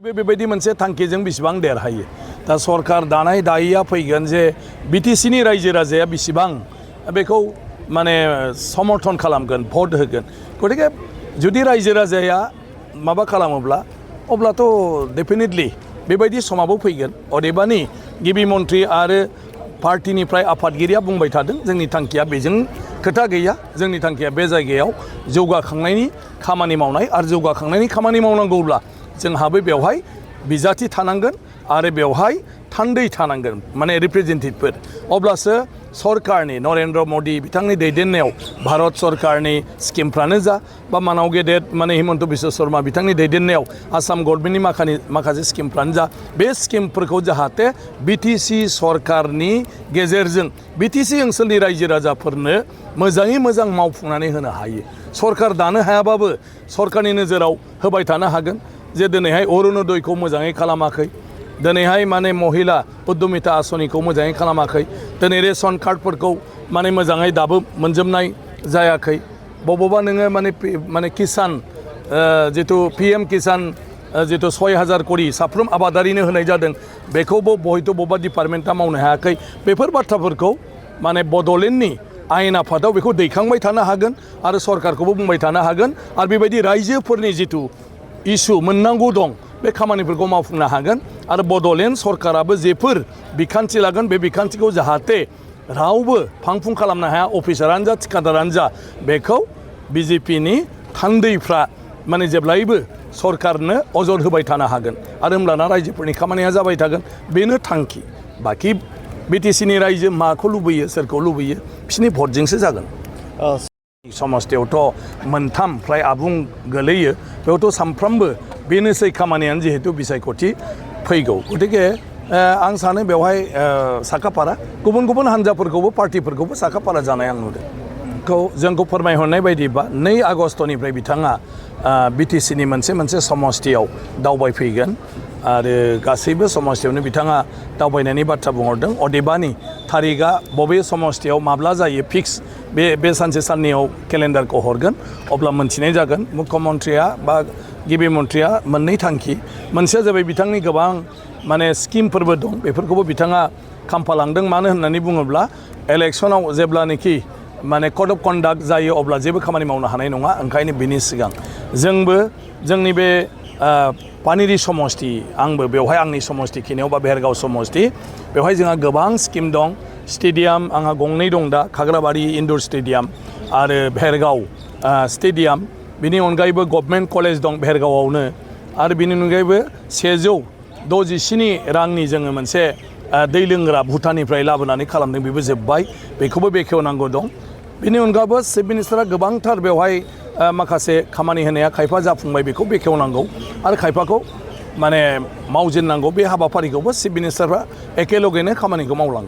बेबायदि मोनसे थांखिजों बेसेबां देरहायो दा सरकार दानाय दायिया फैगोन जे बिटिसिनि रायजो राजाया बेसेबां बेखौ माने समर्थन खालामगोन भट होगोन गतिके जुदि रायजो राजाया माबा खालामोब्ला अब्लाथ' डेफिनेटलि बेबायदि समाबो फैगोन अदेबानि गिबि मन्थ्रि आरो पार्टिनिफ्राय आफादगिरिया बुंबाय थादों जोंनि थांखिया बेजों खोथा गैया जोंनि थांखिया बे जायगायाव जौगाखांनायनि खामानि मावनाय आरो जौगाखांनायनि खामानि मावनांगौब्ला जोंहाबो बेवहाय बिजाथि थानांगोन आरो बेवहाय थान्दै थानांगोन माने रिप्रेजेन्टेटिभफोर अब्लासो सरकारनि नरेन्द्र मदि बिथांनि दैदेननायाव भारत सरकारनि स्किमफ्रानो जा बा मानाव गेदेर माने हिमन्त बिश्व शर्मा बिथांनि दैदेननायाव आसाम गभर्नमेन्टनि माखासे स्किमफ्रानो जा बे स्किमफोरखौ जाहाथे बिटिसि सरकारनि गेजेरजों बिटिसि ओनसोलनि रायजो राजाफोरनो मोजाङै मोजां मावफुंनानै होनो हायो सरकार दानो हायाबाबो सरकारनि नोजोराव होबाय थानो हागोन जे दिनैहाय अरुणोदयखौ मोजाङै खालामाखै दिनैहाय माने महिला उद्यमिता आसनिखौ मोजाङै खालामाखै दिनै रेशन कार्डफोरखौ माने मोजाङै दाबो मोनजोबनाय जायाखै बबावबा नोङो माने किसान जितु PM किसान जितु 6000 कोटी साफ्रोम आबादारिनो होनाय जादों बेखौबो हयथ' बबेबा डिपार्टमेन्टआ मावनो हायाखै बेफोर बाथ्राफोरखौ माने बड'लेण्डनि आयेन आफादाव बेखौ दैखांबाय थानो हागोन आरो सरकारखौबो बुंबाय थानो हागोन आरो बेबायदि रायजोफोरनि जितु इसु मोननांगौ दं बे खामानिफोरखौ मावफुंनो हागोन आरो बड'लेण्ड सरकाराबो जेफोर बिखान्थि लागोन बे बिखान्थिखौ जाहाथे रावबो फांफुं खालामनो हाया अफिसारानो जा थिखादारानो जा बेखौ बिजेपिनि थान्दैफ्रा माने जेब्लायबो सरकारनो अजद होबाय थानो हागोन आरो होमब्लाना रायजोफोरनि खामानिया जाबाय थागोन बेनो थांखि बाखि बिटिसिनि रायजो माखौ लुबैयो सोरखौ लुबैयो बिसोरनि भटजोंसो जागोन समस्थियावथ' मोनथाम फ्राय आबुं गोलैयो बेयावथ' सामफ्रामबो बेनोसै खामानियानो जिहेतु बिसायख'थि फैगौ गतिके आं सानो बेवहाय साखाफारा गुबुन गुबुन हान्जाफोरखौबो पार्टिफोरखौबो साखाफारा जानाय आं नुदों जोंखौ फोरमायहरनाय बायदिबा 2 आगस्टनिफ्राय बिथाङा बिटिसिनि मोनसे समस्थियाव दावबायफैगोन आरो गासैबो समस्थियावनो बिथाङा दावबायनायनि बाथ्रा बुंहरदों अदेबानि थारिखआ बबे समस्थियाव माब्ला जायो फिक्स बे सानसे साननैयाव केलेन्डारखौ हरगोन अब्ला मोनथिनाय जागोन मुख्यमन्त्रिया बा गिबि मन्थ्रिया मोननै थांखि मोनसेया जाबाय बिथांनि गोबां माने स्किमफोरबो दं बेफोरखौबो बिथाङा खामफालांदों मानो होननानै बुङोब्ला इलेक्सनाव जेब्लानोखि माने कड अफ कन्डाक्ट जायो अब्ला जेबो खामानि मावनो हानाय नङा ओंखायनो बिनि सिगां जोंबो जोंनि बे पानेरि समस्ति आंबो बेवहाय आंनि समस्ति खिनियाव बा बेहेरगाव समस्ति बेवहाय जोंहा गोबां स्किम दं स्टेडियाम आंहा 2 दं दा खाग्राबारि इनडोर स्टेडियाम आरो बेहेरगाव स्टेडियाम बिनि अनगायैबो गभर्नमेन्ट कलेज दं बेहेरगावआवनो आरो बिनि अनगायैबो 167 रांनि जोङो मोनसे दै लोंग्रा भुटाननिफ्राय लाबोनानै खालामदों बेबो जोब्बाय बेखौबो बेखेवनांगौ दं बिनि अनगाबो चिफ मिनिस्टारा गोबांथार बेवहाय माखासे खामानि होनाया खायफा जाफुंबाय बेखौ बेखेवनांगौ आरो खायफाखौ माने मावजेननांगौ बे हाबाफारिखौबो चिफ मिनिस्टारफ्रा एखेलगेनो खामानिखौ मावलांदों